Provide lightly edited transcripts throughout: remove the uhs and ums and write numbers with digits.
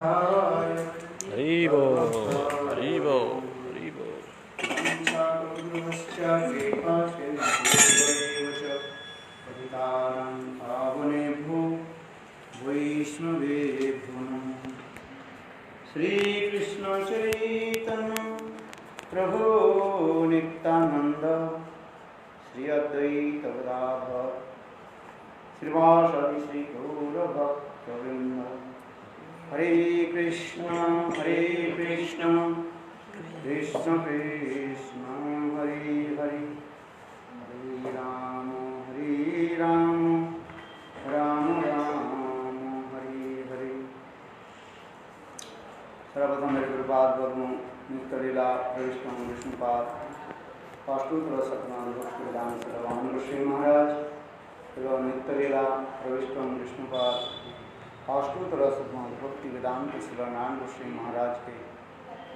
हरिबो हरिबो हरिबो। वैष्णवेभ्यो श्रीकृष्ण चैतन्य प्रभु नित्यानंद श्री अद्वैत गदाधर श्रीवासादि श्री गौरभक्तवृंद। हरे कृष्ण कृष्ण कृष्ण हरे हरे, हरे राम राम राम हरे हरे। सर्वप्रथम मेरे गुरुपाद वर्गों नित्यलीला प्रविष्टम विष्णुपाद पाष्टोत्तर सतनाम भक्तिवेदांत सर्वानंद श्री महाराज एवं नित्यलीला प्रविष्टम विष्णुपाद पाष्टोत्तर सतनाम भक्तिवेदांत शिवनारायण श्री महाराज के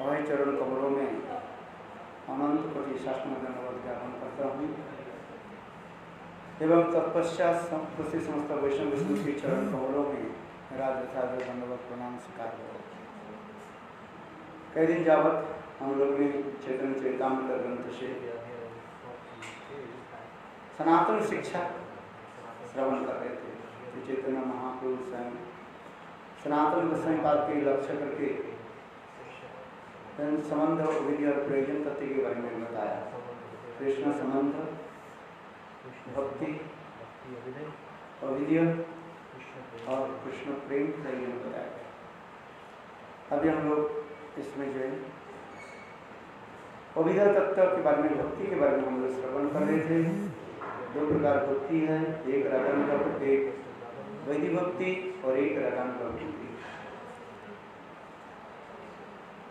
अभय चरण कमलों में अनंत कोटि शास्त्र धन्यवाद ज्ञापन करता हूँ एवं तत्पश्चात समस्त वैष्णव विष्णु के चरण कमलों में राजथा धन्यवाद प्रणाम स्वीकार करो। कई दिन जावत हम लोग ने चैतन्य चरितामृत ग्रंथ से सनातन शिक्षा श्रवण कर रहे थे। चैतन्य महापुरुष स्वयं सनातन गोस्वामीपाद के लक्ष्य करके संबंध विधि और प्रयोजन तत्व के बारे में बताया। कृष्ण संबंध, भक्ति, अविद्या और कृष्ण प्रेम प्रयोजन बताया गया। अभी हम लोग इसमें जो है अविद्या तत्व के बारे में, भक्ति के बारे में हम लोग श्रवण कर रहे थे। दो प्रकार भक्ति है, एक रागानुगा भक्ति, एक वैदिक भक्ति और एक रागानुगा भक्ति।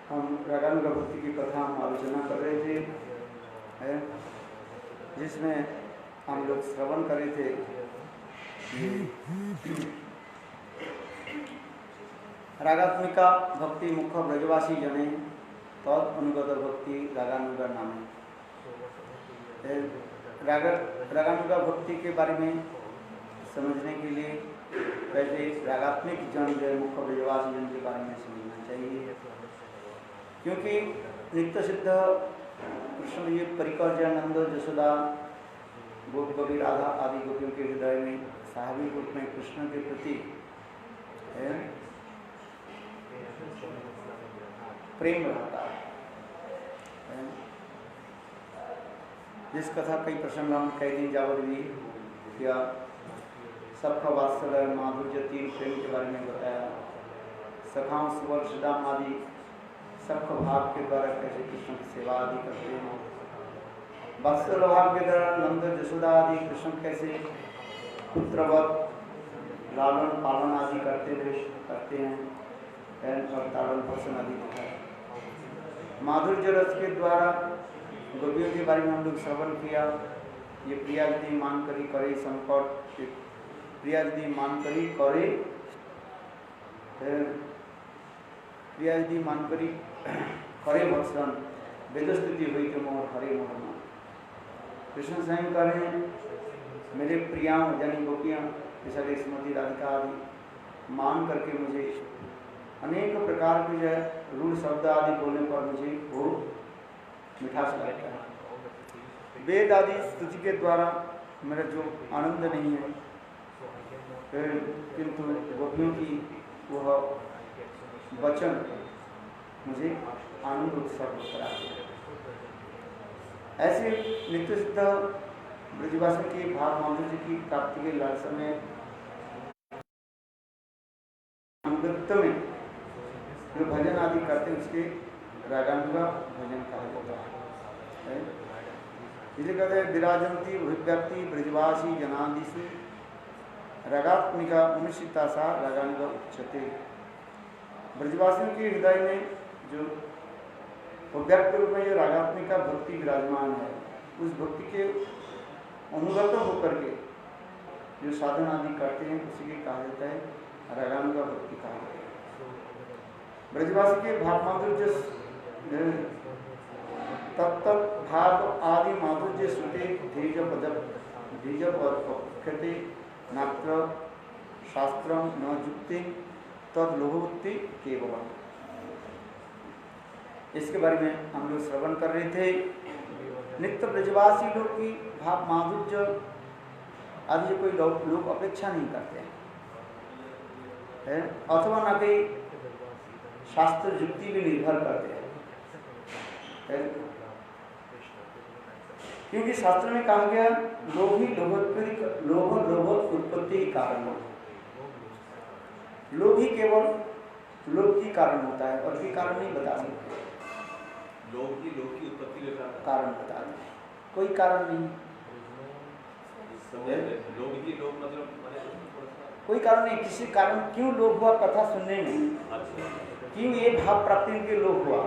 हम रागानुगा भक्ति की कथा हम आलोचना कर रहे थे, है जिसमें हम लोग श्रवण कर रहे थे रागात्मिका भक्ति मुख्य ब्रजवासी जने तद अनुगत भक्ति रागानुगा नाम। रागानुगा भक्ति के बारे में समझने के लिए पहले रागात्मिक जन जो मुख्य ब्रजवासी जन के बारे में समझना चाहिए, क्योंकि नित्य सिद्ध कृष्ण जी परिकर जयानंद यशोदा गोप गोपी राधा आदि गोपियों के हृदय में स्वाभाविक रूप में कृष्ण के प्रति प्रेम रहता है। जिस कथा कई प्रसंग हम कई दिन जावत भी किया, सबका वात्सल्य माधुर्य तीन प्रेम के बारे में बताया। सखाओं सुवर सुदाम आदि सबका भाव के द्वारा कैसे कृष्ण की सेवा आदि करते हैं। वात्सल्य भाव के द्वारा नंद यशोदा आदि कृष्ण कैसे पुत्रवत लालन पालन आदि करते हैं और ताड़न पोषण आदि दिखाया। माधुर्य रस के द्वारा गोपियों के बारे में हम लोग श्रवण किया। ये प्रिया यदि मान करी करे संकट, प्रिया यदि मान करी करे, प्रिया यदि मान करी करे भक्षण वेदस्तुति हुई के मोह हरे मोह। कृष्ण स्वयं कह रहे हैं मेरे प्रियाओं यानी गोपियाँ जैसा स्मृति राधिका आदि मान करके मुझे अनेक प्रकार के जो है रूढ़ शब्द आदि बोलने पर मुझे वो मिठास लगता है। वेद आदि स्तुति के द्वारा मेरा जो आनंद नहीं है, किंतु गोपियों की वह वचन मुझे आनंद उत्सव कराते हैं। ऐसे नित्य सिद्ध ब्रजवासी की भाव माधुर्य की प्राप्ति के लालसा में अनुगत्य में जो भजन आदि करते हैं उसके रागानुगा भजन कहा जाता है। इसलिए कहते हैं विराजंती अभिव्यक्ति ब्रजवासी जनादिषु रागात्मिका अनुशिता सा रागानुगा उच्यते। ब्रजवासियों के हृदय में जो अव्यक्त रूप में जो रागात्मिका भक्ति विराजमान है, उस भक्ति के अनुगत होकर के जो साधन आदि करते हैं उसी के कहा जाता है रागानुगा भक्ति कहा जाता है। ब्रजवासी के भाव माधुर्य तत्त भाव आदि माधुर्य श्रुते धीज पद नात्र शास्त्र न जुक्ति तद लोभवृत्ति केवलम। इसके बारे में हम लोग श्रवण कर रहे थे। नित्य ब्रजवासी लोग की भाव माधुर्य आदि कोई लोग अपेक्षा नहीं करते हैं, अथवा न कहीं शास्त्र युक्ति भी निर्भर करते हैं, क्योंकि शास्त्र में कहा गया लोभ ही लोभ उत्पत्ति कारण हो। लोभ ही केवल लोभ की कारण होता है और भी कारण नहीं बता सकते। लोभ की उत्पत्ति का कारण बता दें, कोई कारण नहीं। लोभ मतलब कोई कारण नहीं, किसी कारण क्यों लोभ हुआ कथा सुनने में, क्यों ये भाव प्राप्ति के लोभ हुआ,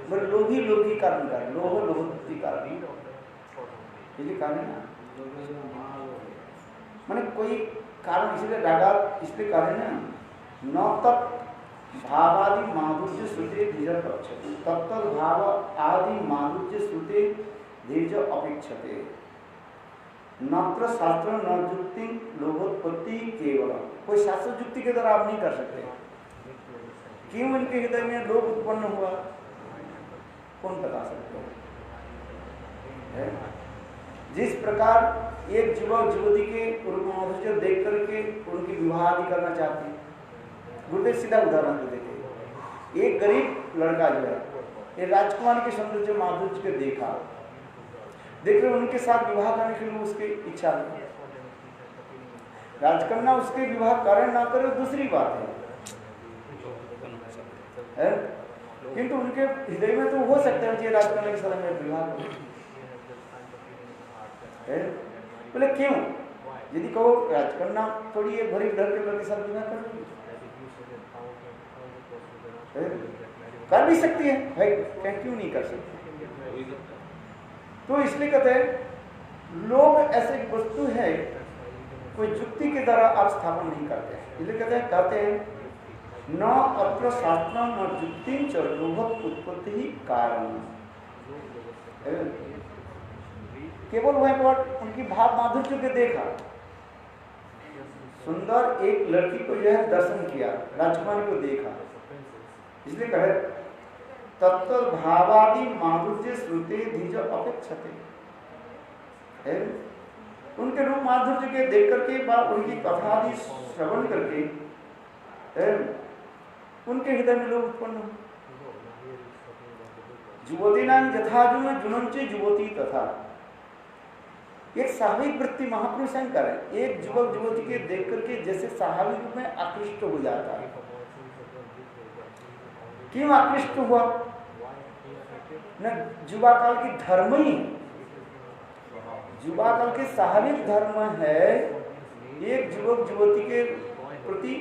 बस लोभ ही कारण का लोभ कारण यही कारण है ना। मैंने कोई कारण इसलिए रागा इसलिए कारण है न तत् भावादि माधुर्य श्रुते धीर अपेक्षते, तत्त भाव आदि माधुर्य श्रुते धीर अपेक्षते, नत्र शास्त्र न युक्ति लोभोत्पत्ति केवल। कोई शास्त्र युक्ति के द्वारा आप नहीं कर सकते। क्यों इनके हृदय में लोभ उत्पन्न हुआ, कौन बता सकते है? जिस प्रकार एक युवक युवती के माधुर्य देख करके उनकी विवाह आदि करना चाहते हैं, गुरुदेव सीधा उदाहरण देते हैं। एक गरीब लड़का जो है ये राजकुमार के सौंदर्य माधुर्य के देखा, देख रहे उनके साथ विवाह करने के लिए उसकी इच्छा है। राजकन्या उसके विवाह करे ना करे दूसरी बात है, किंतु उनके हृदय में तो हो सकता है कि राजकन्या के साथ में विवाह करो। बोले क्यों? यदि कहो राजकन्या थोड़ी एक भरी घर के लड़के साथ विवाह कर भी सकती है भाई, क्यों नहीं कर सकती? तो इसलिए कहते हैं लोग ऐसे वस्तु है कोई युक्ति के द्वारा आप स्थापन नहीं करते, इसलिए कहते हैं न अत्र शास्त्र न युक्ति च लोभ उत्पत्ति ही कारण। केवल वह उनकी भाव माधुर्य के देखा, सुंदर एक लड़की को जो है दर्शन किया, राजकुमारी को देखा, इसलिए कहे तत्त भावादि माधुर्य श्रुते धीज अपेक्षते। उनके रूप माधुर्य के देख करके बाद उनकी कथा आदि श्रवण करके उनके हृदय में लोग उत्पन्न हो। युवती नाम यथा जुनंचे युवती तथा। एक स्वाभाविक वृत्ति महापुरुष शंकर है, एक युवक युवती के देख करके जैसे स्वाभाविक रूप में आकृष्ट हो जाता है। क्यों आकृष्ट हुआ? न युवा काल की धर्म ही, युवा काल के स्वाभाविक धर्म है एक युवक युवती के प्रति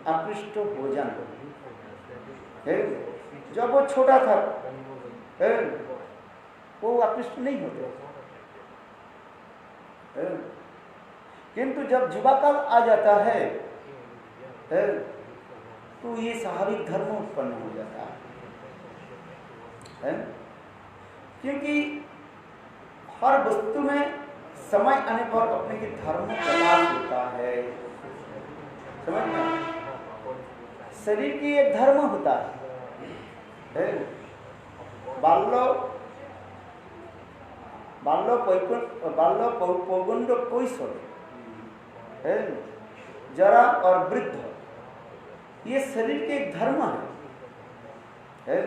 आकृष्ट हो जाना। जब वो छोटा था वो आकृष्ट नहीं होते, किंतु जब युवा काल आ जाता है तो ये स्वाभाविक धर्म उत्पन्न हो जाता है, क्योंकि हर वस्तु में समय आने पर अपने के धर्म प्रकाश होता है। समझ में? शरीर की एक धर्म होता है, पौगंड कैशोर, जरा और वृद्ध, ये शरीर के एक धर्म है।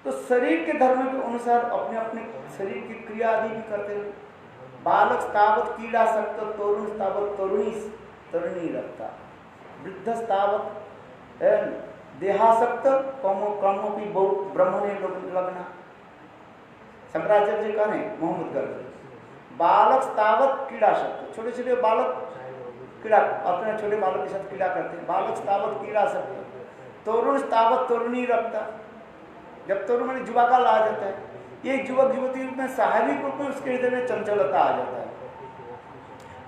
तो शरीर के धर्म के अनुसार अपने अपने शरीर की क्रिया आदि भी करते हैं। बालक तावत कीड़ा सक्त, तरुण तावत तरुणी रखता, वृद्ध तावत देहासक्त कर्मोपि ब्रह्मणे लगना। शंकराचार्य कह रहे मोहम्मद गर्ग, बालक तावत कीड़ा सक्त, छोटे छोटे बालक कीड़ा अपने छोटे बालक के साथ कीड़ा करते हैं। बालक तावत कीड़ा सक्त, तरुण तावत तरुणी रखता। जब तरुण मैंने युवा काल आ जाता है, ये युवक युवती रूप में स्वाभाविक रूप में उसके हृदय में चंचलता आ जाता है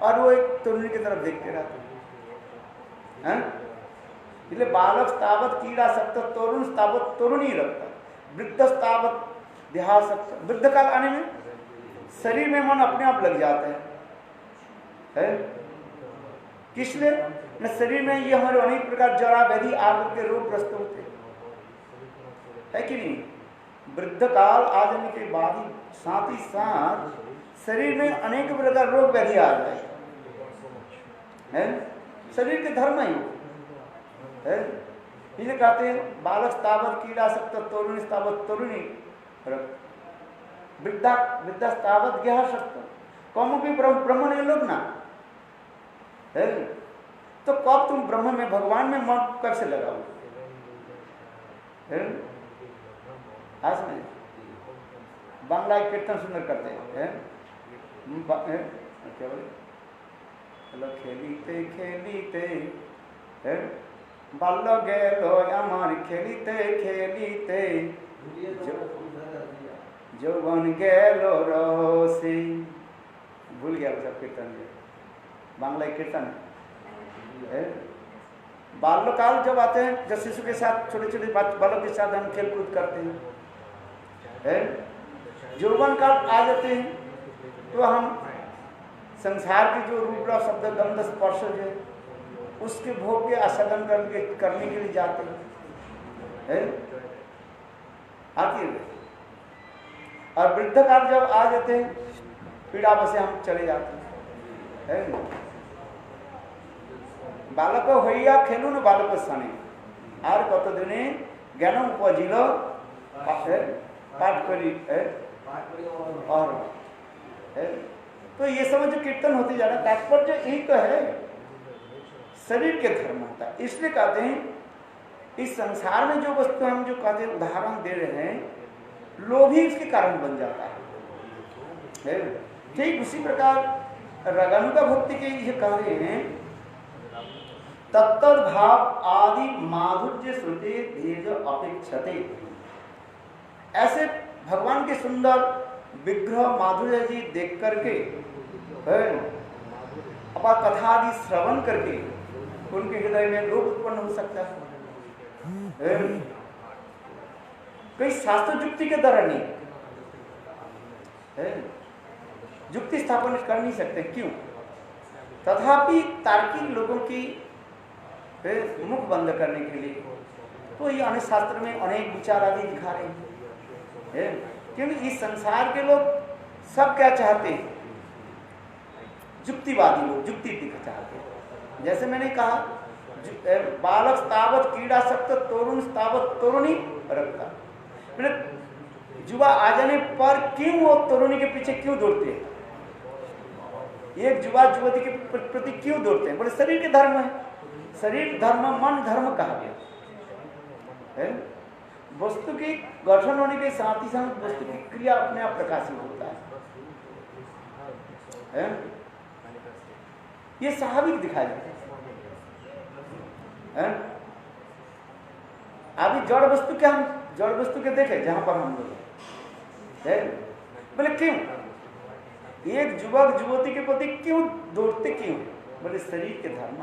और वो एक तरुणी की तरफ देखते रहते हैं। इसलिए बालक तावत कीड़ा सक्त, तरुण तावत तरुणी रखता, वृद्ध तावत देहासक्त। वृद्ध काल आने में शरीर में मन अपने आप लग जाता है। किस लिए न शरीर में ये हमारे अनेक प्रकार जरा व्याधि आदि के रोग ग्रस्त होते है कि नहीं। वृद्ध काल आ जाने के बाद ही साथ शरीर में अनेक प्रकार रोग व्याधि आ जाए है, शरीर के धर्म ही है। इसलिए कहते हैं बालक तावत कीड़ा सप्त तरुणी तावत तरुणी वृद्धा वृद्धा तावत ज्ञा सप्त कौमों भी ब्रह्म ने लोग ना है। तो कब तुम ब्रह्म में भगवान में मन कब से लगाओ है? आज में बांग्ला कीर्तन सुंदर करते हैं क्या बोले खेलीते खेलीते है बाल्य गेलो आमार खेलीते खेलीते जौवन गेलो रोसे भूल गया सब कीर्तन बांग्ला कीर्तन है। बाल्यकाल जब आते हैं जब शिशु के साथ छोटे छोटे बालक के साथ हम खेल कूद करते हैं, यौवन काल आ जाते हैं तो हम संसार के जो रूप रस शब्द गंध स्पर्श जो है उसके भोग के आस्वादन करने के लिए जाते हैं आखिर। और वृद्ध काल जब आ जाते हैं पीड़ा बसे हम चले जाते हैं। बालक हईया खेलू न बालक सने और कत दिने ज्ञान उपजिल पाठ करी और तो ये सब जो कीर्तन होती जा रहा तात्पर्य यही तो है शरीर के धर्म होता है। इसलिए कहते हैं इस संसार में जो वस्तु हम जो कहते हैं उदाहरण दे रहे हैं लोभ ही उसके कारण बन जाता है। ठीक उसी प्रकार रगानुगा भक्ति के ये कह रहे हैं तत्त भाव आदि माधुर्य श्रुति भेद अपेक्षते। ऐसे भगवान के सुंदर विग्रह माधुर्य जी देख करके अपा कथा आदि श्रवण करके उनके हृदय में लोभ उत्पन्न हो सकता है। कई शास्त्र युक्ति के द्वारा नहीं युक्ति स्थापन कर नहीं सकते क्यों। तथापि तार्किक लोगों की मुख बंद करने के लिए तो ये अन्य शास्त्र में अनेक विचार आदि दिखा रहे हैं। क्योंकि इस संसार के लोग सब क्या चाहते हैं युक्तिवादी लोग युक्ति दिखा चाहते हैं। जैसे मैंने कहा बालक तावत कीड़ा सप्त तरुण तावत तरुणी रखता युवा आ जाने पर क्यों वो तरुणी के पीछे क्यों दौड़ते हैं, एक युवा युवती के प्रति क्यों दौड़ते हैं। बोले शरीर के धर्म है, शरीर धर्म मन धर्म कहा गया है। वस्तु की गठन होने के साथ ही साथ वस्तु की क्रिया अपने आप प्रकाशित होता है। ये स्वाभाविक दिखाई देता है। अभी जड़ वस्तु के हम जड़ वस्तु के देखे जहां पर हम लोग बोले क्यों एक युवक युवती के प्रति क्यों दौड़ते क्यों, बोले शरीर के धर्म।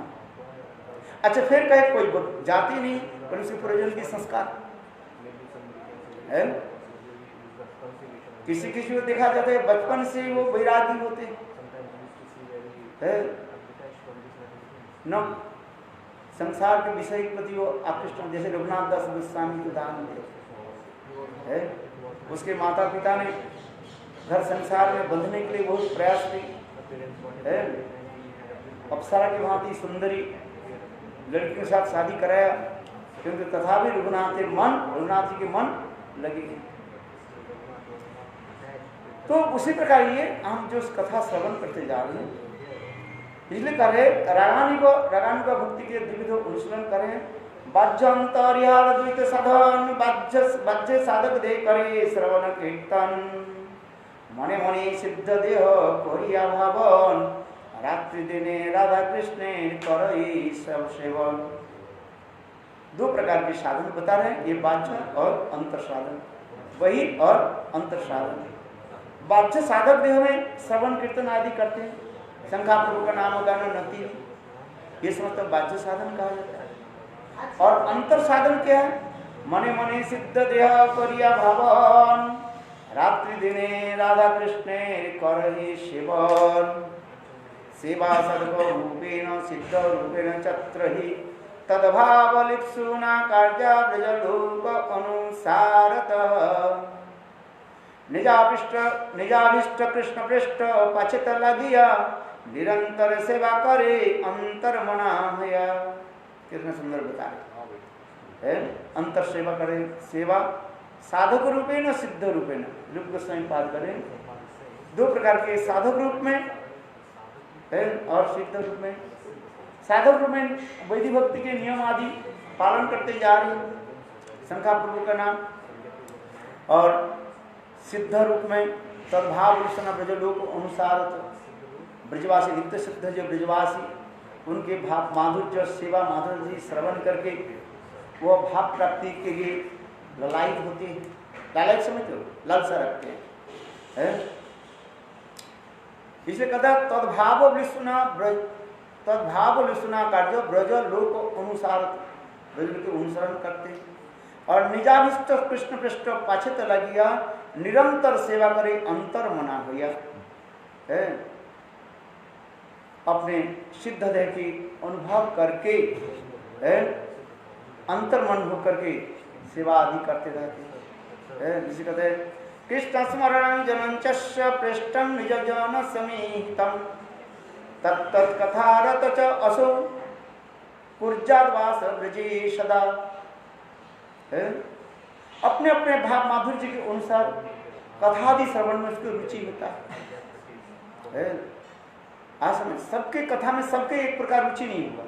अच्छा फिर कहे कोई जाति नहीं पर उसके प्रयोजन की संस्कार है। किसी किसी को देखा जाता है बचपन से वो वैरागी होते हैं न संसार के विषय के प्रति वो आकृष्ट, जैसे रघुनाथ दास गोस्वामी के उदाहरण है। उसके माता पिता ने घर संसार में बंधने के लिए बहुत प्रयास किए है। अप्सरा की भांति सुंदरी लड़की के साथ शादी कराया क्योंकि तथापि रघुनाथ जी के मन लगे। तो उसी प्रकार ये हम जो कथा श्रवण करते जा रहे हैं इसलिए करे रागानी का भक्ति के द्विविध अनुशीलन करें। बाह्यंतर्याल द्वित साधन बाह्य साधक दे करे श्रवण कीर्तन मने मने सिद्ध देह करिया भावन रात्रि दिने राधा कृष्ण करई सब सेवन। दो प्रकार के साधन बता रहे हैं, ये बाह्य और अंतर साधन, वही और अंतर साधन। बाह्य साधक देह में श्रवण कीर्तन आदि करते हैं, शंखा प्रभु का नाम गाना नती, ये समझते बाह्य साधन कहा जाता है। और अंतर साधन क्या है, मने मने सिद्ध देह करिया भावन रात्रि दिने राधा कृष्ण करहि सेवन। सेवा सद्गौरूपेण सिद्धरूपेण चत्र हि तद्भावलिप्सुना कार्या ब्रजलोक अनुसारतः निजाभिष्ट कृष्ण पृष्ठ पचित लगिया निरंतर सेवा करे अंतर मना भया। कितना सुंदर बता रहे अंतर सेवा करे। सेवा साधक रूपेण सिद्ध रूपेण रूप गोस्वामी पाठ करें। दो प्रकार के साधक रूप में और सिद्ध रूप में। साधक रूप में वैदिक भक्ति के नियम आदि पालन करते जा रहे हैं, शंखा प्रभु का नाम। और सिद्ध रूप में तद्भाव विष्णु ब्रजलोक अनुसार ब्रजवासी नित्य सिद्ध जो ब्रजवासी उनके भाव माधुर्य सेवा माधुर्य श्रवण करके वो भाव प्राप्ति के लिए ललायित होते हैं। लालच समझते हो, लालसा रखते हैं। इसलिए कहता तद्भाव विष्णुना कार्य ब्रज लोक अनुसार ब्रज के अनुसरण करते हैं। और निजाभिष्ट कृष्ण पृष्ठ पाछित लगिया निरंतर सेवा करे अंतर मना हुआ है। अपने सिद्ध देह की अनुभव करके अंतर्मन होकर के सेवा आदि करते रहते हैं। जिसे कहते हैं कृष्ण स्मरण जनंचस्य पृष्ठं निज जन समीहितं तत्त कथारत च असौ कुर्जाद्वास ब्रजे सदा। अपने अपने भाव माधुर्य के अनुसार कथादि श्रवण में उसकी रुचि होता है। आसम सबके कथा में सबके एक प्रकार रुचि नहीं होगा।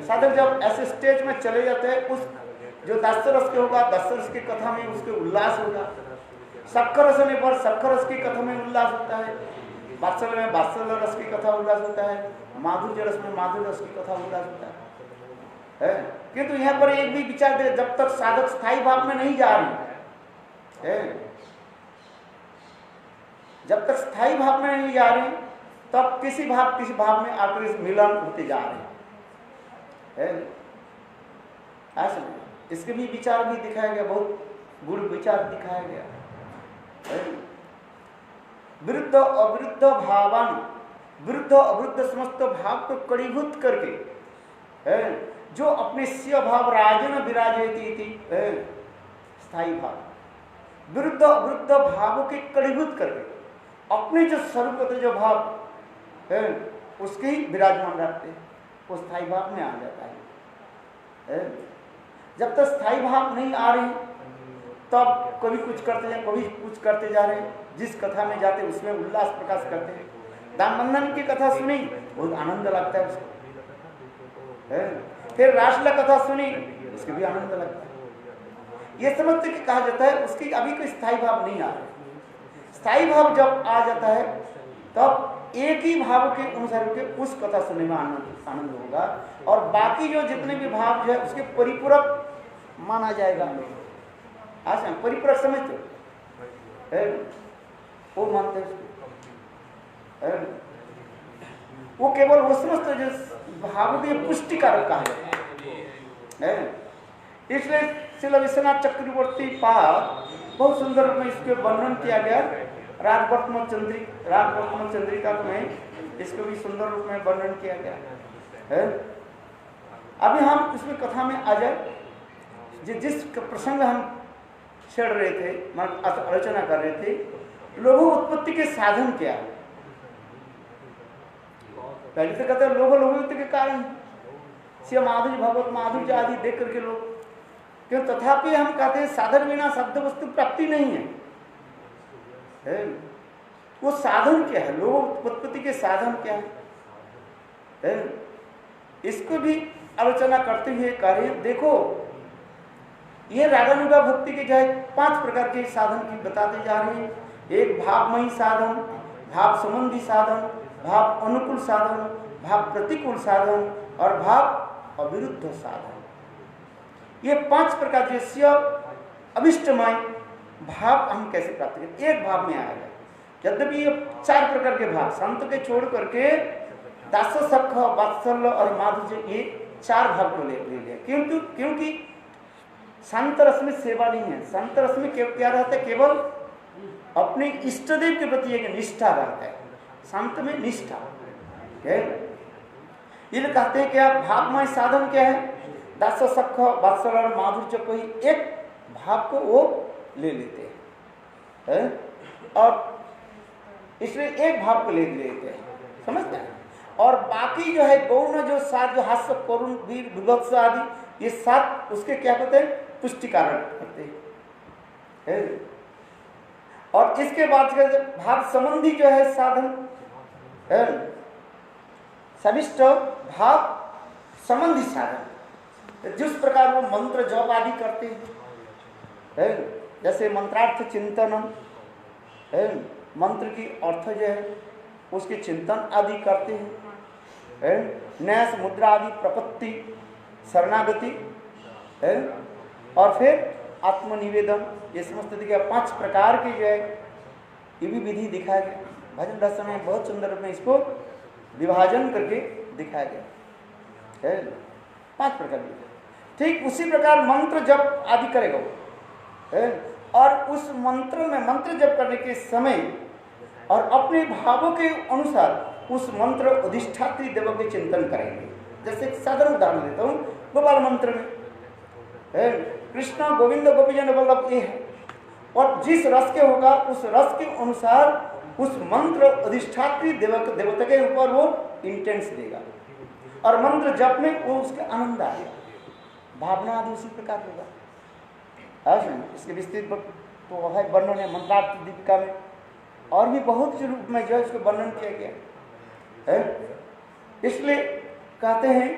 साधक जब ऐसे स्टेज में चले जाते हैं, उस जो दासरस के होगा दासरस की कथा में उसके उल्लास होगा। शक्कर रस में पर शक्कर रस की कथा में उल्लास होता है। वात्सल्य में वात्सल्य रस की कथा उल्लास होता है। माधुर्य रस में माधुर्य रस की कथा उल्लास होता है। किंतु यहाँ पर एक भी विचार दे, जब तक साधक स्थायी भाव में नहीं जा रही है, जब तक स्थायी भाव में नहीं जा रही तब किसी भाव में आकर मिलन होते जा रहे हैं। ऐसा इसके भी विचार भी दिखाया गया, बहुत गुण विचार दिखाया गया। विरुद्ध अविरुद्ध भावान विरुद्ध अविरुद्ध समस्त भाव को कड़ीभूत करके जो अपने स्व भाव राजन विराजयती स्थायी भाव विरुद्ध अविरुद्ध भावों के कड़ीभूत करके अपने जो स्वरूप जो भाव है उसके ही विराजमान रहते हैं, वो स्थायी भाव में आ जाता है। जब तक स्थायी भाव नहीं आ रही तब कभी कुछ करते जाए कभी कुछ करते जा रहे हैं। जिस कथा में जाते उसमें उल्लास प्रकाश करते हैं। दामबंधन की कथा सुनी बहुत आनंद लगता है उसको। फिर रासलीला कथा सुनी उसके भी आनंद लगता है। ये समझते कि कहा जाता है उसकी अभी कोई स्थायी भाव नहीं आ रहा। स्थायी भाव जब आ जाता है तब एक ही भाव के अनुसार के उस कथा सुनने में आनंद होगा और बाकी जो जितने भी भाव जो है उसके परिपूरक माना जाएगा। आशा परिपूरक समझते वो मानते हैं। वो केवल वो समझते जो भाव के पुष्टि कारक कहा है। इसलिए श्रील विश्वनाथ चक्रवर्ती पाद बहुत सुंदर में इसके वर्णन किया गया। रागवर्तम चंद्रिका में इसको भी सुंदर रूप में वर्णन किया गया है। अभी हम इसमें कथा में आ जाए। जिस प्रसंग हम छेड़ रहे थे, आलोचना कर रहे थे, लोभ उत्पत्ति के साधन क्या है। पहले तो कहते हैं लोभ के कारण श्री माधुर्य भगवत माधुर्य आदि देख करके लोग क्यों, तथापि हम कहते हैं साधन बिना शब्द वस्तु प्राप्ति नहीं है। वो साधन क्या है, लोभ उत्पत्ति के साधन क्या है, इसको भी आलोचना करते हुए कार्य देखो। ये रागानुगा भक्ति के जो 5 प्रकार के साधन की बताते जा रहे हैं। एक भावमयी साधन, भाव संबंधी साधन, भाव अनुकूल साधन, भाव प्रतिकूल साधन और भाव अविरुद्ध साधन। ये 5 प्रकार के अभिष्टमय भाव हम कैसे प्राप्त करें। एक भाव में आएगा। यद्यपि ये 4 प्रकार के भाव संत के छोड़ करके दास सख वात्सल्य और माधुर्य ये 4 भाव को ले लिया। क्योंकि संत रस में सेवा नहीं है। संत रस में क्या रहता है, केवल अपने इष्ट देव के प्रति एक निष्ठा रहता है। संत में निष्ठा ये कहते हैं क्या भावमय साधन क्या है? दास सख वात्सल्य माधुर्य को ही एक भाव को वो ले लेते हैं, और इसलिए एक भाव को ले लेते हैं, समझते हैं। और बाकी जो है गौण जो सात जो हास्य करुण वीर विभत्स आदि ये सात उसके क्या कहते हैं? पुष्टि कारण करते हैं। और इसके बाद भाव संबंधी जो है साधन सविष्ट भाव संबंधी साधन, जिस प्रकार वो मंत्र जप आदि करते हैं, जैसे मंत्रार्थ चिंतन मंत्र की अर्थ जो है उसके चिंतन आदि करते हैं, न्यास मुद्रा आदि प्रपत्ति शरणागति और फिर आत्मनिवेदन, ये समस्त के 5 प्रकार की जो है ये भी विधि दिखाया गया। भजन दर्शन में बहुत सुंदर रूप में इसको विभाजन करके दिखाया गया है, 5 प्रकार की। ठीक उसी प्रकार मंत्र जप आदि करेगा है, और उस मंत्र में मंत्र जप करने के समय और अपने भावों के अनुसार उस मंत्र अधिष्ठात्री देव के चिंतन करेंगे। जैसे एक साधारण उदाहरण देता हूँ, गोपाल मंत्र में है कृष्ण गोविंद गोपीजन वल्लभ ये है, और जिस रस के होगा उस रस के अनुसार उस मंत्र अधिष्ठात्री देवता के ऊपर वो इंटेंस देगा, और मंत्र जप में वो उसके आनंद आएगा, भावना आदि उसी प्रकार होगा। इसके विस्तृत तो है वर्णन है मंत्रार्थ दीपिका में, और भी बहुत से रूप में जो है इसको वर्णन किया गया है। इसलिए कहते हैं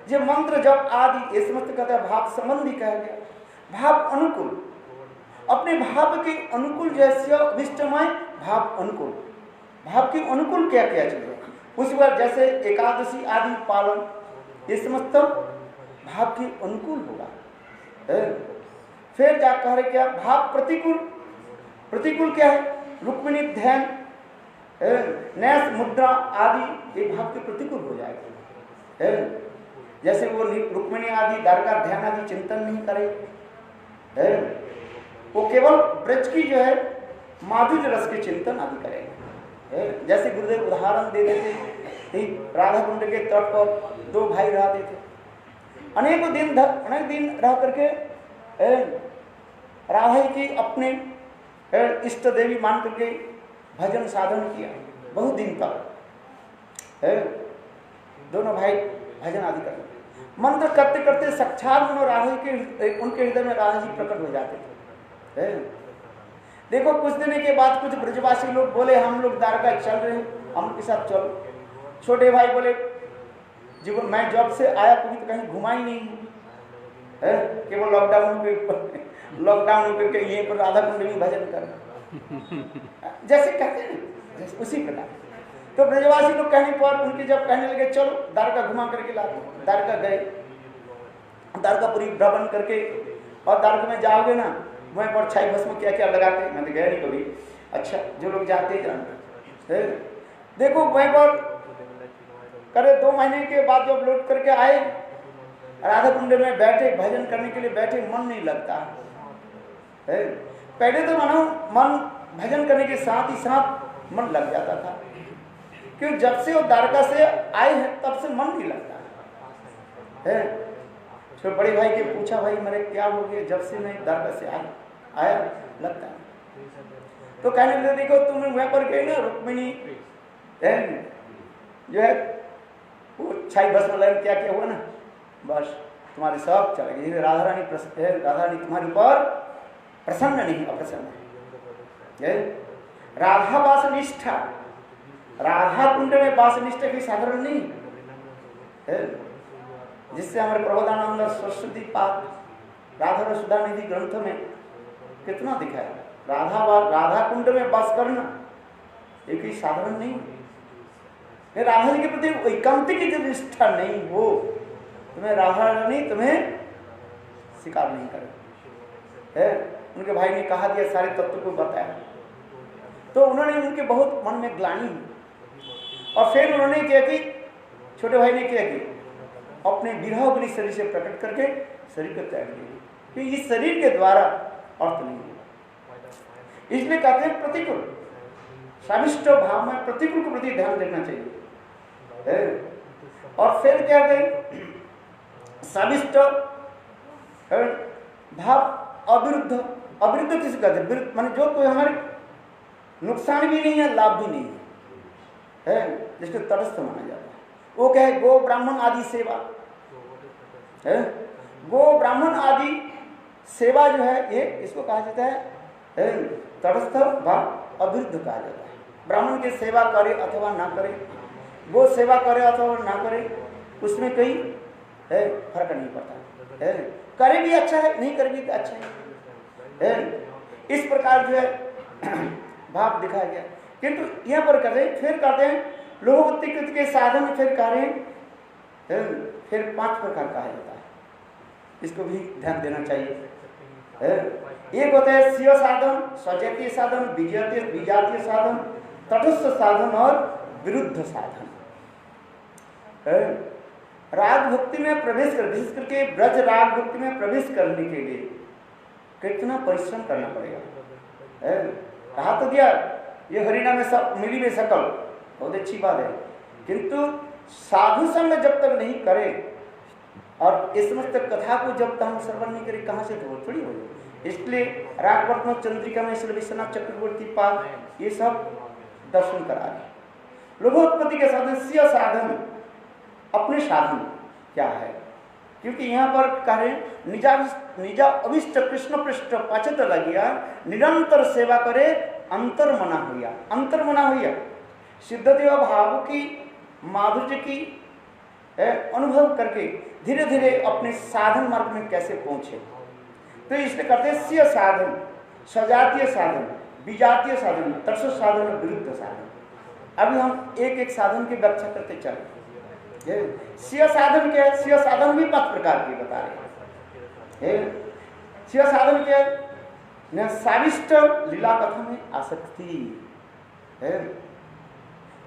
जो मंत्र जप आदि ये समस्त कहते हैं भाव संबंधी कहा गया, भाव अनुकूल, अपने भाव के अनुकूल जैसे अभिष्टमय भाव अनुकूल, भाव के अनुकूल क्या क्या चीजें उस बार जैसे एकादशी आदि पालन ये समस्त भाव के अनुकूल होगा। फिर जा कह रहे क्या भाव प्रतिकूल, प्रतिकूल क्या है? रुक्मिणी ध्यान न्यास मुद्रा आदि ये भाव के प्रतिकूल हो जाएगा। जैसे वो रुक्मिणी आदि द्वारका ध्यान आदि चिंतन नहीं करे, वो केवल ब्रज की जो है माधुर्य रस के चिंतन आदि करेंगे। जैसे गुरुदेव उदाहरण दे देते थे, राधा कुंड के तट पर 2 भाई रहते थे, अनेक दिन रह करके राधा की अपने इष्ट देवी मान करके भजन साधन किया बहुत दिन तक। दोनों भाई भजन आदि करते, मंत्र करते करते साक्षात राधा के उनके हृदय में राधा जी प्रकट हो जाते थे। देखो कुछ दिन के बाद कुछ ब्रजवासी लोग बोले हम लोग द्वारका चल रहे हैं, हम के साथ चलो। छोटे भाई बोले जीवन मैं जॉब से आया कभी तो कहीं घुमा ही नहीं है, केवल लॉकडाउन करके यहीं पर राधा कुंड में भजन करना जैसे कहते हैं जैसे उसी प्रकार। तो ब्रजवासी लोग कहने पर उनके जब कहने लगे चलो द्वारका घुमा करके ला, द्वारका गए, द्वारकापुरी भ्रमण करके, और द्वारका में जाओगे ना वहीं पर छाई भस्म क्या क्या लगाते, मैं तो गया नहीं कभी। अच्छा जो लोग जाते ही जानते, देखो वहीं पर करे 2 महीने के बाद जब लौट करके आए राधा कुंड में बैठे भजन करने के लिए बैठे, मन नहीं लगता है। पहले तो मानो मन भजन करने के साथ ही साथ मन लग जाता था, क्योंकि जब से वो द्वारका से आए हैं तब से मन नहीं लगता है। तो बड़े भाई के पूछा भाई मेरे क्या हो गया, जब से मैं द्वारका से आया लगता है। तो कहने लगे देखो तुम वहां पर गए ना रुक्मिणी जो है वो छाई भस्म लगा क्या क्या हुआ ना, बस तुम्हारे सब चले गए। राधा रानी राधा रानी तुम्हारे ऊपर प्रसन्न नहीं अप्रसन्न है। राधा वास निष्ठा, राधा कुंड में वास निष्ठा की साधारण नहीं है, जिससे हमारे प्रबोधानंद सरस्वती पाद राधा सुधा निधि ग्रंथ में कितना दिखाया। राधा कुंड में वास करना एक ही साधारण नहीं है। राधा जी के प्रति एकांतिक की निष्ठा नहीं हो, तुम्हें राधा रानी तुम्हें स्वीकार नहीं करे। उनके भाई ने कहा दिया सारे तत्व को बताया, तो उन्होंने उनके बहुत मन में ग्लानि हुई, और फिर उन्होंने क्या कि छोटे भाई ने क्या कि अपने विरह शरीर से प्रकट करके शरीर को त्याग दिया, कि इस शरीर के द्वारा अर्थ नहीं है। इसलिए कहते हैं प्रतिकूल, सविष्ट भाव में प्रतिकूल के प्रति ध्यान देना चाहिए है। और फिर क्या कहते हैं, सविष्ट भाव अविरुद्ध। अविरुद्ध किसे कहते हैं? विरुद्ध माने जो कोई हमारे नुकसान भी नहीं है, लाभ भी नहीं है, जिसको तटस्थ माना जाता है। वो क्या है? गो ब्राह्मण आदि सेवा है। गो ब्राह्मण आदि सेवा जो है ये इसको कहा जाता है तटस्थ भाव अविरुद्ध कहा जाता है। ब्राह्मण की सेवा करे अथवा ना करे, गो सेवा करे अथवा ना करे, उसमें कोई फर्क नहीं पड़ता है। करे भी अच्छा है, नहीं करे भी तो अच्छा है। इस प्रकार जो है भाव दिखाया गया। किंतु यहाँ पर कहते हैं, फिर कहते हैं लोहोत्ति कृत के साधन, फिर कह रहे हैं फिर 5 प्रकार कहा जाता है। इसको भी ध्यान देना चाहिए। एक होता है स्वीय साधन, स्वजातीय साधन, विजातीय साधन, तटस्थ साधन और विरुद्ध साधन। राग भक्ति में प्रवेश कर, विशेष करके ब्रज राग भक्ति में प्रवेश करने के लिए कितना परिश्रम करना पड़ेगा। कहा तो दिया ये हरिना में सब मिली में सकल, बहुत अच्छी बात है, किंतु साधु संग जब तक नहीं करे और इस समस्त कथा को जब तक हम श्रवण नहीं करें, कहाँ से थोड़ी हो जाए। इसलिए रागवर्तन चंद्रिका में श्री विश्वनाथ चक्रवर्ती पाद ये सब दर्शन करा रहे। लोकोत्पत्ति के साधन, स्वीय साधन, अपने साधन क्या है, क्योंकि यहाँ पर कहे निजा अभिष्ट कृष्ण पृष्ठ पाचत लगिया, निरंतर सेवा करे अंतर मना हुआ। अंतर मना हुआ सिद्धदेव भाव की माधुर्य की अनुभव करके धीरे धीरे अपने साधन मार्ग में कैसे पहुंचे। तो इसलिए करते हैं स्वीय साधन, सजातीय साधन, विजातीय साधन, तटस्थ साधन और विरुद्ध साधन। अभी हम एक एक साधन की व्याख्या करते चले। स्वीय साधन क्या है? स्वीय साधन भी 5 प्रकार के बता रहे हैं। स्वीय साधन क्या है? साविष्ट लीला कथा में आसक्ति है,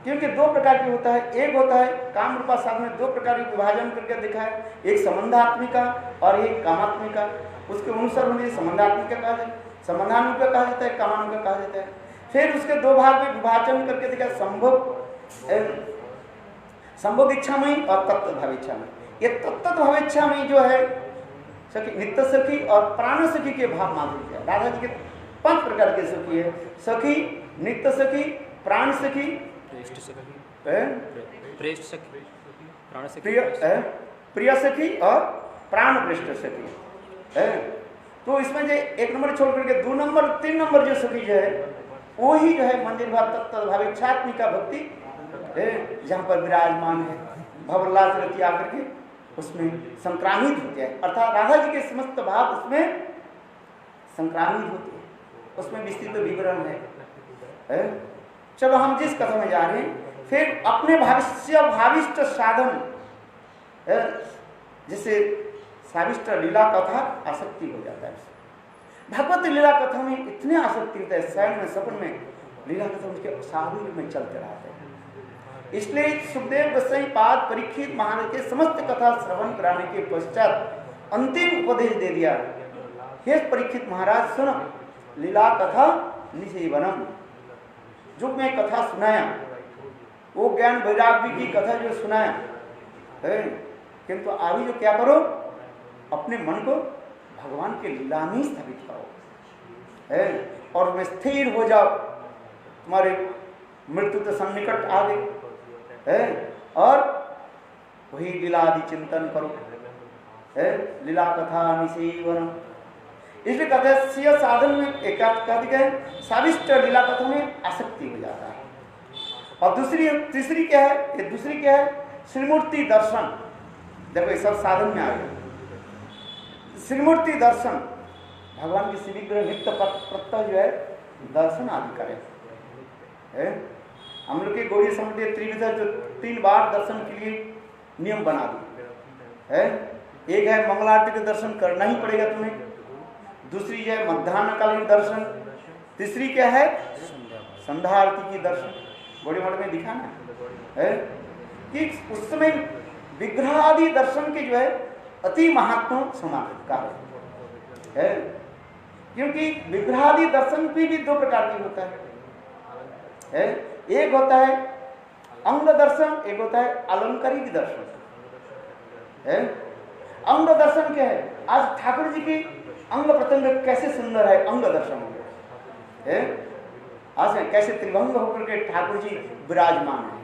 क्योंकि 2 प्रकार की होता है। एक होता है काम रूपा साधन में 2 प्रकार की विभाजन करके दिखा है, एक संबंधात्मिका और एक कामात्मिका। उसके अनुसार मुझे संबंधात्मिका कहा जाता है, संबंधात्मिका कहा जाता है, कामात्मिका कहा जाता है। फिर उसके 2 भाग में विभाजन करके दिखा, संभोग इच्छा में और तत्व भाव इच्छा में। ये तत्व भाव इच्छा में जो है सखी, नित्य सखी और प्राण सखी के भाव माधुर्य है। राधा जी के 5 प्रकार के सखी है, सखी, नित्य सखी, प्राण सखी, प्रिय सखी और प्राण पृष्ठ सखी। तो इसमें जो 1 नंबर छोड़ करके 2 नंबर 3 नंबर जो सखी जो है वो ही जो है मंदिर भाव तत्व भाव इच्छात्मिका भक्ति जहाँ पर विराजमान है, भवरलास रति आकर के उसमें संक्रामित होते हैं, अर्थात राधा जी के समस्त भाव उसमें संक्रामित होते हैं, उसमें विस्तृत विवरण है। चलो हम जिस कथा में जा रहे हैं, फिर अपने भविष्य भाविष्ट साधन, जिसे साविष्ट लीला कथा आसक्ति हो जाता है। भगवत लीला कथा में इतने आसक्ति होता है, शयन में सपन में लीला कथा उसके साधु में चलते रहते हैं। इसलिए सुखदेव गोस्वामी पाद परीक्षित महाराज के समस्त कथा श्रवण कराने के पश्चात अंतिम उपदेश दे दिया, हे परीक्षित महाराज सुनो, लीला कथा निसेवनम। जो मैं कथा सुनाया वो ज्ञान वैराग्य की कथा जो सुनाया है, किंतु अभी जो क्या करो, अपने मन को भगवान के लीला में स्थापित करो है, और वे स्थिर हो जाओ, तुम्हारे मृत्यु तो सन्निकट आ गई है, और वही लीला आदि चिंतन करो है, लीला कथा निसेवनम। इसलिए कहते हैं स्वीय साधन में एक साविष्ट लीला कथा में आसक्ति हो जाता है। और तीसरी क्या है? ये दूसरी क्या है? श्रीमूर्ति दर्शन। देखो ये सब साधन में आ गए। श्रीमूर्ति दर्शन, भगवान की श्री विग्रह नित्य प्रत्यय जो है दर्शन आदि करे। हम लोग के गौड़ी समिति त्रिविधा जो 3 बार दर्शन के लिए नियम बना दी है। एक है मंगलारती के दर्शन करना ही पड़ेगा तुम्हें, दूसरी जो है मध्याह्नकालीन दर्शन, तीसरी क्या है? संध्या आरती की दर्शन। बड़े मठ में दिखाना है कि उस समय विग्रह आदि दर्शन के जो है अति महात्मा समाज है, क्योंकि विग्रह आदि दर्शन भी 2 प्रकार की होता है। एक होता है अंग दर्शन, एक होता है अलंकारिक दर्शन है। अंग दर्शन क्या है? आज ठाकुर जी की अंग प्रत्यंग कैसे सुंदर है, अंग दर्शन है। आज कैसे त्रिभंग होकर के ठाकुर जी विराजमान है।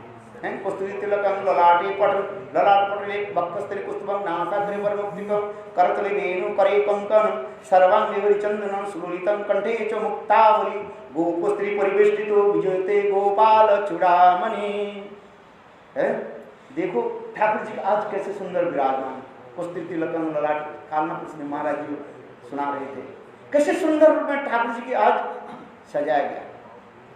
कस्तूरी तिलकं ललाटे पट ललाट पटले वक्षस्थले कुस्तुभं नासाग्रे परमुक्तिकं करतले वेणु करे कंकण सर्वांगे हरिचंदनं सुललितं कंठे च मुक्तावली गोपस्त्री परिवेष्टितो विजयते गोपाल चूड़ामणि है। देखो ठाकुर जी आज कैसे सुंदर विराजमान, कस्तूरी तिलकं ललाट। कालना कृष्ण महाराज जी सुना रहे थे कैसे सुंदर रूप में ठाकुर जी की आज सजाया गया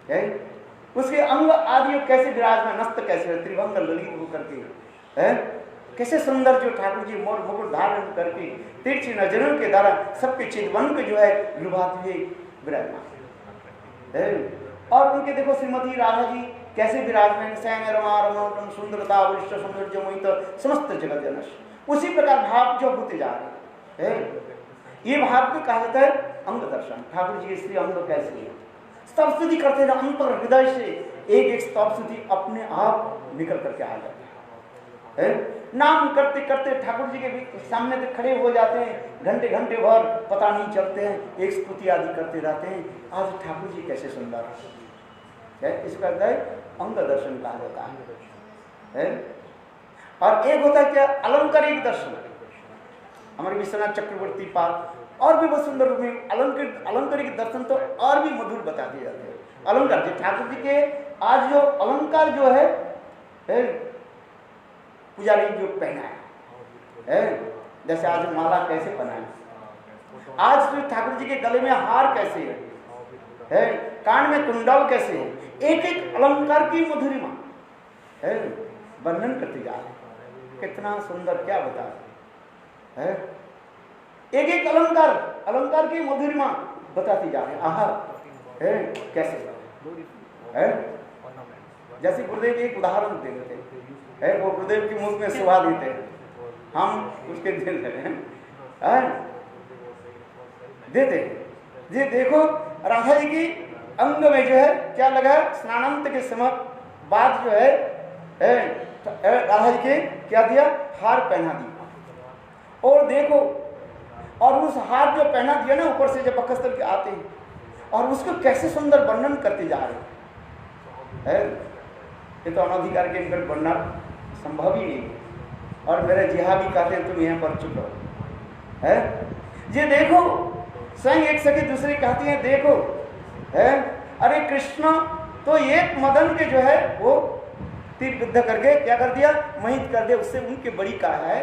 है। उसके अंग आदि कैसे विराजमान, नस्त कैसे है, त्रिभंग ललित होकर के है। कैसे सुंदर जो ठाकुर जी मोर मुकुट धारण करके तिरछी नजरों के द्वारा सबके चितवन को जो है लुभाते हुए विराजमान है। और उनके देखो श्रीमती राधा जी कैसे विराजमान, सैन रमा रमण सुंदरता वरिष्ठ सौंदर्य मोहित समस्त जगत जनस। उसी प्रकार भाव जो होते जा रहे हैं, ये भाव को कहा जाता है अंग दर्शन। ठाकुर जी के श्री अंग कैसे है, स्तव स्तुति करते हैं अंतर हृदय से, एक एक स्तव स्तुति अपने आप निकल करके आ जाता है। नाम करते करते ठाकुर जी के सामने तो खड़े हो जाते हैं, घंटे घंटे भर पता नहीं चलते हैं, एक स्तुति आदि करते रहते हैं। आज ठाकुर जी कैसे सुंदर है, इसका अर्थ है अंग दर्शन कहा जाता है। और एक होता है क्या, अलंकारिक दर्शन। हमारे विश्वनाथ चक्रवर्ती पाद और भी बहुत सुंदर रूप में अलंकारिक दर्शन तो और भी मधुर बता दिए जाते हैं। अलंकार जी ठाकुर जी के आज जो अलंकार जो है पुजारी जो पहना है, जैसे आज माला कैसे पहनाए, आज तो ठाकुर जी के गले में हार कैसे है, कान में कुंडल कैसे है, एक एक अलंकार की मधुरिमा है वर्णन करते जा रहे। कितना सुंदर, क्या बता है, एक एक अलंकार की मधुरिमा बताती जा रहे हैं। आहा है कैसे है। जैसे गुरुदेव एक उदाहरण दे देते हैं, वो गुरुदेव की मुख में सुहा देते हैं, हम उसके दे रहे हैं देते जी। देखो राधा जी की अंग में जो है क्या लगा, स्नानांत के समय बाद जो है राधा जी के क्या दिया, हार पहना दिया। और देखो, और उस हार जो पहना दिया ना ऊपर से जब वक्षस्थल के आते हैं, और उसको कैसे सुंदर वर्णन करते जा रहे हैं। ये तो अनधिकार के अंदर बनना संभव ही नहीं। और मेरे जिहा भी कहते हैं तुम यहाँ पर चुप रहो है। ये देखो स्वयं एक सखी दूसरी कहती है, देखो है अरे कृष्ण तो एक मदन के जो है वो तीर विद्ध करके क्या कर दिया, महित कर दिया, उससे उनके बड़ी का है।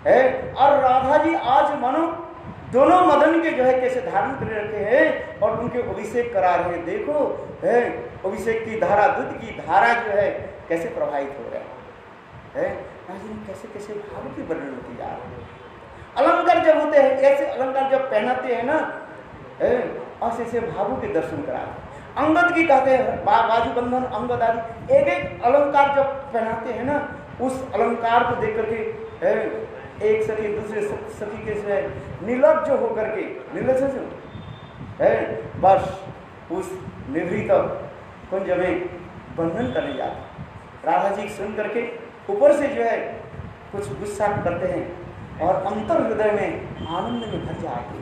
और राधा जी आज मानो दोनों मदन के जो है कैसे धारण कर रखे हैं और उनके अभिषेक करा रहे हैं। देखो है अभिषेक की धारा, दूध की धारा जो है कैसे प्रभावित हो रहा है। कैसे कैसे भाव की वर्णन होती जा रही है। अलंकार जब होते हैं, ऐसे अलंकार जब पहनाते हैं ना, ऐसे ऐसे भावों के दर्शन करा। अंगद की कहते हैं बाजू बंधन अंगद आदि, एक एक अलंकार जब पहनाते हैं ना, उस अलंकार को देख करके एक सखी दूसरे सखी के से निर्लज्ज होकर के, निर्लज्ज है बस उस निभृत कुंज में बंधन करने जाते। राधा जी सुन करके ऊपर से जो है कुछ गुस्सा करते हैं और अंतर हृदय में आनंद में भर जाते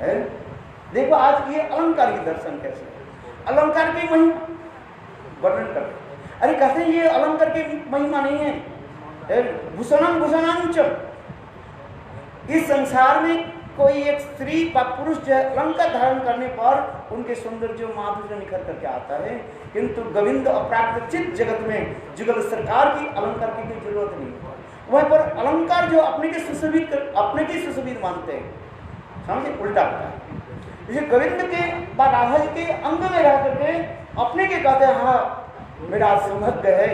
हैं। देखो आज ये अलंकार के दर्शन कैसे, अलंकार की महिमा वर्णन करते। अरे कहते हैं ये अलंकार की महिमा नहीं है, भूषणम भूषणांच। इस संसार में कोई एक स्त्री व पुरुष जो है अलंकार धारण करने पर उनके सौंदर्य माधुर्य निखर करके आता है, किंतु गोविंद अप्राकृत जगत में जुगल सरकार की अलंकार की कोई जरूरत नहीं। वहां पर अलंकार जो अपने के सुशोभित मानते हैं, समझे, उल्टा होता है। ये गोविंद के व राधा जी के अंग में रह करके अपने के कहते हैं हाँ मेरा सौभाग्य है,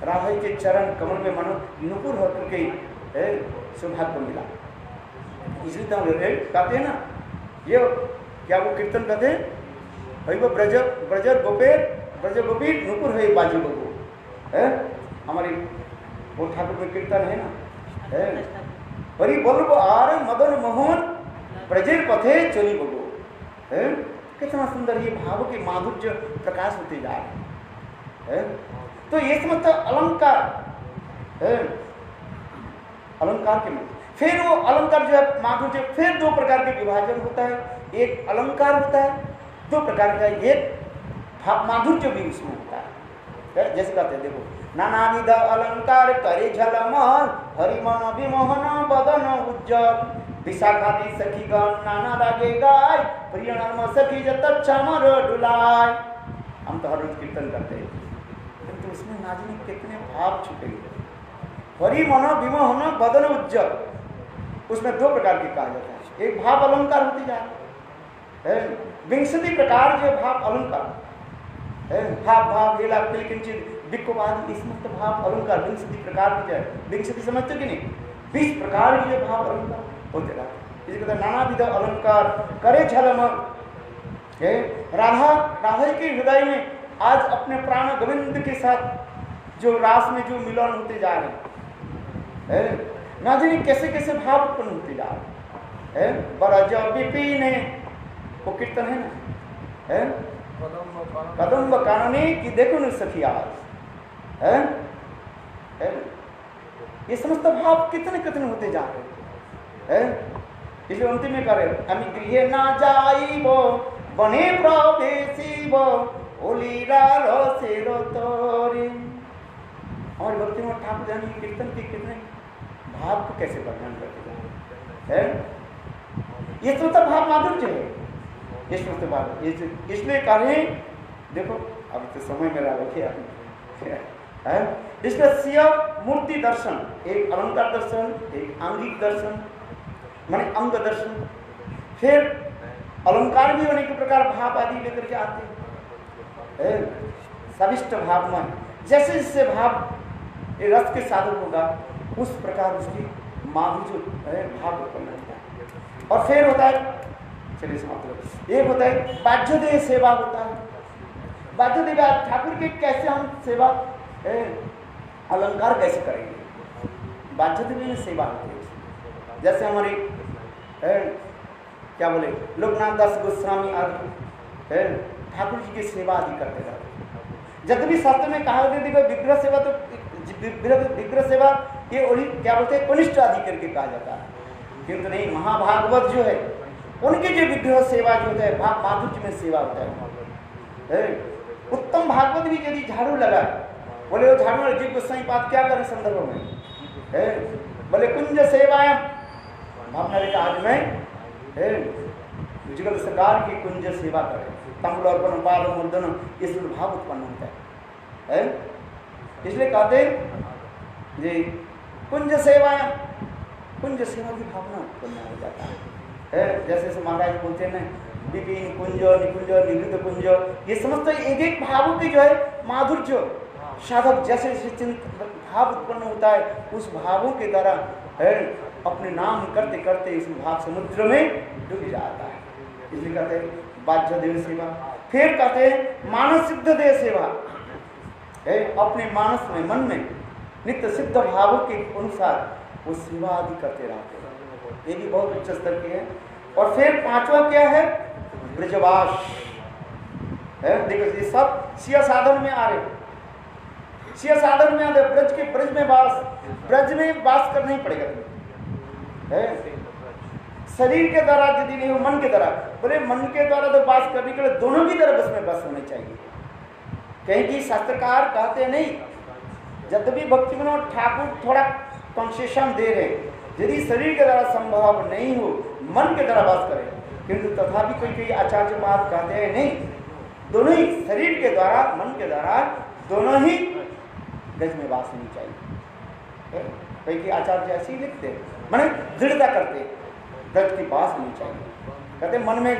राधा जी के चरण कमल में मनो नुपुर होकर के सौभाग्य मिला। इसलिए तो कहते हैं ना, ये क्या वो कीर्तन कहते हैं, भाई वो ब्रजर गोपी नुपुर है बाजू बबू है। हमारी वो ठाकुर में कीर्तन है ना, हरि बोल आर मदन मोहन ब्रजेर पथे चली बबू है। कितना सुंदर ये भाव के माधुर्य प्रकाश होते जा रहे है? तो ये समझता अलंकार है, अलंकार के में फिर वो अलंकार जो है माधुर्य, फिर दो प्रकार के विभाजन होता है। एक अलंकार होता है, दो प्रकार का, एक माधुर्य भी उसमें होता है। जैसे कहते हैं देखो, नानाविध अलंकार करे झलमल, हरिमन विमोहन बदन उज्जवल, विशाखादि सखी गण नाना रागे गाय, प्रिय नर्म सखी जत चमर डुलाय। हम तो हर रोज कीर्तन करते हैं, किंतु उसमें ना जाने कितने भाव छुपे हुए। हरि मन विमोहन बदन उज्जवल, उसमें दो प्रकार के कहा जाता है। एक भाव अलंकार होती जा रहा है, विंशति प्रकार जो भाव अलंकार है, भाव भाव हेला किंचित विकोपादि, इसमें तो भाव अलंकार विंशति प्रकार की जाए। विंशति समझते कि नहीं, 20 प्रकार के भाव अलंकार होते रहते हैं। इसी कहते नानाविध अलंकार करे झलमल। राधा के हृदय में आज अपने प्राण गोविंद के साथ जो रास में जो मिलन होते जा रहे हैं, ना जाने कैसे कैसे भाव उत्पन्न होते जा रहे हैं। बरज विपिन वो कीर्तन है ना, है कदम कानने की देखो न सखी आज है? ये समस्त भाव कितने कितने होते जा रहे हैं। इसलिए अंतिम में करे अमी गृह ना जाइबो बने प्रवेशिबो ओलीरा रसे रोतोरे। और भक्ति में ठाकुर जानी कीर्तन के कितने भाव को कैसे वर्णन करते हैं। ये तो भाव माधुर्य है, ये समस्त भाव। इसलिए कहें देखो, अब तो समय मेरा रखिए है। इसलिए सिय मूर्ति दर्शन, एक अलंकार दर्शन, एक आंगिक दर्शन माने अंग दर्शन, फिर अलंकार भी अनेक प्रकार भाव आदि लेकर के आते हैं। सविष्ट भाव में जैसे जैसे भाव रस के साधन होगा उस प्रकार उसकी माधुर्य है भाव उत्पन्न होता है। और फिर होता है, चलिए समाप्त, एक होता है बाह्यदेह सेवा होता है। बाह्यदेह ठाकुर के कैसे हम सेवा अलंकार कैसे करेंगे, बाह्यदेह में सेवा होती है। जैसे हमारी क्या बोले लोकनाथ दास गोस्वामी आदि ठाकुर जी की सेवा आदि करते रहते। जब भी शास्त्र में कहा देखो विग्रह सेवा, तो विग्रह सेवा ये वही क्या बोलते हैं कनिष्ठ आदि करके कहा जाता है, किंतु नहीं, महाभागवत जो है उनकी जो विग्रह सेवा जो होता है माधुर्य में सेवा होता है। उत्तम भागवत भी यदि झाड़ू लगाए, बोले वो झाड़ू जी गोसाई पाठ क्या करें संदर्भ में, बोले कुंज सेवाएं भावना रेखा आज में जुगल सरकार की कुंज सेवा करें, तंबुल पाल मुर्दन, ये सब भाव उत्पन्न होता है। इसलिए कहते जी कुंज सेवाएं, कुंज सेवा की भावना उत्पन्न हो जाता है। जैसे महाराज बोलते हैं ना विपिन कुंज निकुंज निवृत्त कुंज, ये समस्त एक एक भावों की जो है माधुर्य साधक जैसे जैसे भाव उत्पन्न होता है उस भावों के द्वारा अपने नाम करते करते इस भाव समुद्र में डूब जाता है। इसलिए कहते हैं बाह्य देव सेवा। फिर कहते हैं मानस सिद्ध देव सेवा, अपने मानस में मन में नित्य सिद्ध भावों के अनुसार वो सेवा आदि करते रहते हैं, ये भी बहुत उच्च स्तर के हैं। और फिर पांचवा क्या है, ब्रजवास है। देखो ये सब सिया साधन में आ रहे, सिया साधन में आ रहे, ब्रज के ब्रज में वास करना ही पड़ेगा है। शरीर के द्वारा यदि नहीं हो मन के द्वारा, बोले मन के द्वारा तो वास करने के लिए दोनों की तरफ बस में बस होने चाहिए। कहीं की शास्त्रकार कहते नहीं, जब भी भक्ति विनोद ठाकुर थोड़ा कंसेशन दे रहे, यदि शरीर के द्वारा संभव नहीं हो मन के द्वारा वास करे, किंतु तथापि कोई आचार्य बात कहते हैं नहीं, दोनों ही शरीर के द्वारा मन के द्वारा दोनों ही ब्रज में वास होनी चाहिए। कई आचार्य ऐसे ही लिखते माने दृढ़ता करते ब्रज की वास होनी चाहिए, कहते मन में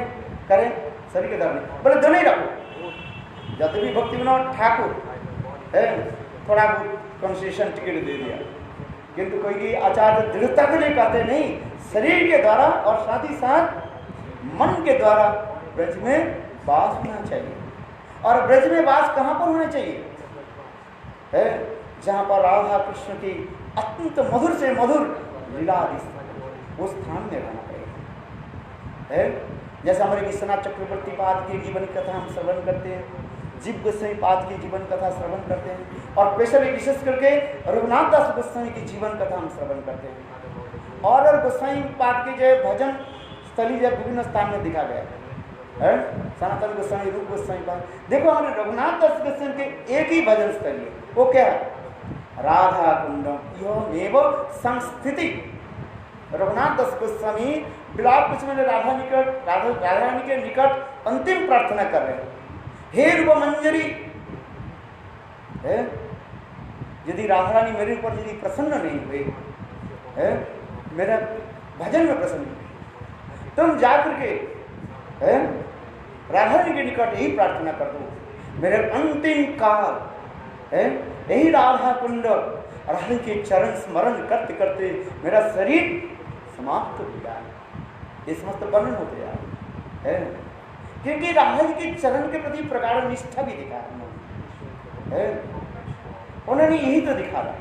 करें शरीर के द्वारा, बोले दोनों ही रखो। जब भी भक्ति विनोद ठाकुर थोड़ा कंसेशन टिकट दे दिया, किंतु कोई आचार्य दृढ़ता के लिए कहते नहीं, शरीर के द्वारा और साथ ही साथ मन के द्वारा ब्रज में वास होना चाहिए। और ब्रज में वास कहाँ पर होना चाहिए, जहाँ पर राधा कृष्ण की अत्यंत मधुर से मधुर लीला उस स्थान में रहना पड़ेगा। जैसे हमारे विश्वनाथ चक्रवर्ती पाद की जीवन कथा हम श्रवण करते हैं, जीव गोस्वामी पाद की जीवन कथा श्रवण करते हैं और स्पेशली विशेष करके रघुनाथ दास गोस्वामी की जीवन कथा हम श्रवण करते हैं। और गोस्वामी पाद के जो भजन स्थली जो विभिन्न स्थान में दिखा गया है, सनातन गोस्वामी, रूप गोस्वामी पाद, देखो हमारे रघुनाथ दास गोस्वामी के एक ही भजन स्थली है, वो क्या है? राधा कुंडम यो संस्थिति। रघुनाथ दास गोस्वामी विलाप कुछ में राधा रानी के निकट अंतिम प्रार्थना कर रहे हैं, हे रूप मंजरी, यदि राधा रानी मेरे ऊपर यदि प्रसन्न नहीं हुए, मेरा भजन में प्रसन्न हुए, तुम जाकर के राधा रानी के निकट यही प्रार्थना कर दो, मेरे अंतिम काल यही राधा कुंड राधा के चरण स्मरण करते करते मेरा शरीर समाप्त हो गया। ये समस्त वर्णन होते यार है, क्योंकि राधा जी के चरण के प्रति प्रगाढ़ निष्ठा भी दिखा है, उन्होंने यही तो दिखा रहा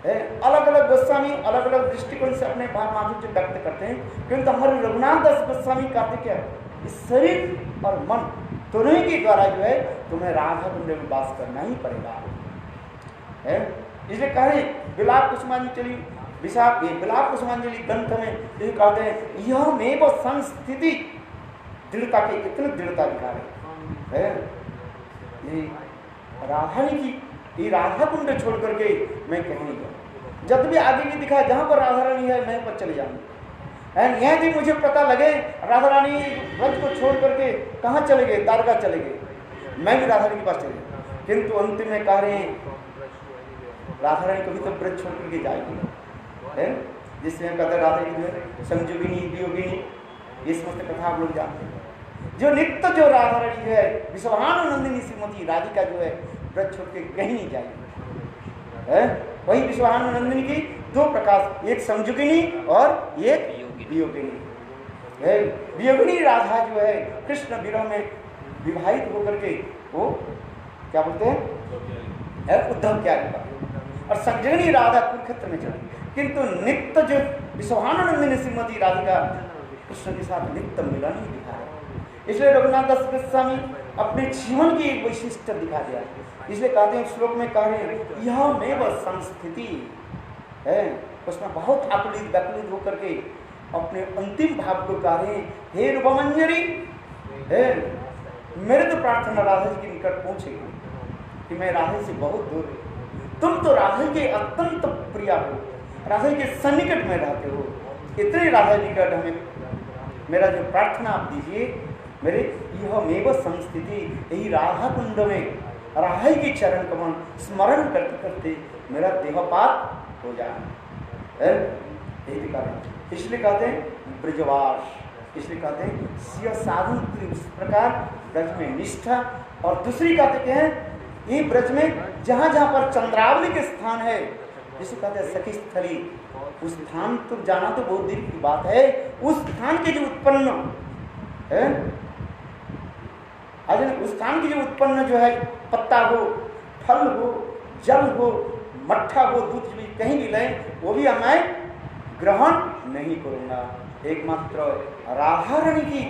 है। अलग अलग गोस्वामी अलग अलग दृष्टिकोण से अपने भाव माधुर्य व्यक्त करते हैं, किंतु हमारे रघुनाथ दास गोस्वामी कहते क्या है? इस शरीर और मन दोनों के द्वारा जो है तुम्हें राधा कुंड में वास करना ही पड़ेगा। इसलिए कह रहे विलाप कुसुमांजलि विलाप कुसुमांजलि ग्रंथ में ये कहते हैं यह मेव संस्थिति, दृढ़ता की इतनी दृढ़ता दिखा रहे हैं। ये राधा की ये राधा कुंड छोड़ करके मैं कहीं नहीं जाऊँ, जब भी आगे भी दिखा जहाँ पर राधा रानी है मैं पर चले जाऊँगी। यह भी मुझे पता लगे राधा रानी व्रज को छोड़ करके कहाँ चले गए, द्वारका चले गए, मैं भी राधा रानी के पास चले गए, किंतु अंतिम में कह रहे हैं राधा रानी कभी तो व्रज छोड़ करके जाएगी है, जिसमें कहते राधा की जो है संयोगिनी वियोगिनी, ये समस्त कथा आप लोग जानते हैं। जो नित्य जो राधा रानी जो है विश्वानंदिनी श्रीमती राधिका जो है व्रज छोड़ के कहीं नहीं जाएगी। वही विश्वानंदिनी की दो प्रकार, एक संयोगिनी और एक वियोगिनी। वियोगिनी राधा जो है कृष्ण विरह में विवाहित होकर के वो क्या बोलते हैं उद्धव क्या, और संयोगिनी राधा कुरुक्षेत्र में चली, किंतु नित्य जो विश्वानंदिनी श्रीमती राधिका कृष्ण के साथ नित्य मिलन ही दिखा है। इसलिए रघुनाथ दास गोस्वामी अपने जीवन की एक वैशिष्ट दिखा दिया, इसलिए कहते हैं श्लोक में कह रहे हैं यह मेव संस्थिति है, उसमें बहुत आकुलित व्याकुलित होकर के अपने अंतिम भाव को कह रहे हैं हे रूपमंजरी, मेरे तो प्रार्थना राधा जी के निकट पहुंचेगी कि मैं राधा से बहुत दूर हूँ, तुम तो राधा के अत्यंत प्रिया हो, राधा के सन्निकट में रहते हो, इतने राधा निकट हमें मेरा जो प्रार्थना आप दीजिए, मेरे यह मेव संस्थिति, यही राधा कुंड में राधा के चरण कमल स्मरण करते करते मेरा देहपात हो जाए, यही कारण। इसलिए कहते हैं ब्रजवास, इसलिए कहते हैं सिय साधन की उस प्रकार ब्रज में निष्ठा, और दूसरी कहते हैं ये ब्रज में जहाँ जहाँ पर चंद्रावली के स्थान है, जिसे कहते हैं सखी स्थली, उस स्थान तो जाना तो बहुत दिन की बात है, उस स्थान के जो उत्पन्न है उस स्थान की जो उत्पन्न जो है पत्ता हो, फल हो, जल हो, मट्ठा हो, दूध भी कहीं भी ले, वो भी मैं ग्रहण नहीं करूँगा, एकमात्र राधा रानी की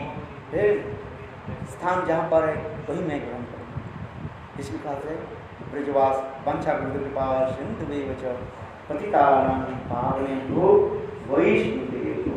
स्थान जहाँ पर है वही मैं ग्रहण करूँगा। इसके साथ है ब्रजवास वंशा कृपा सिंधु पतितानां पावनेभ्यो वैष्णवेभ्यो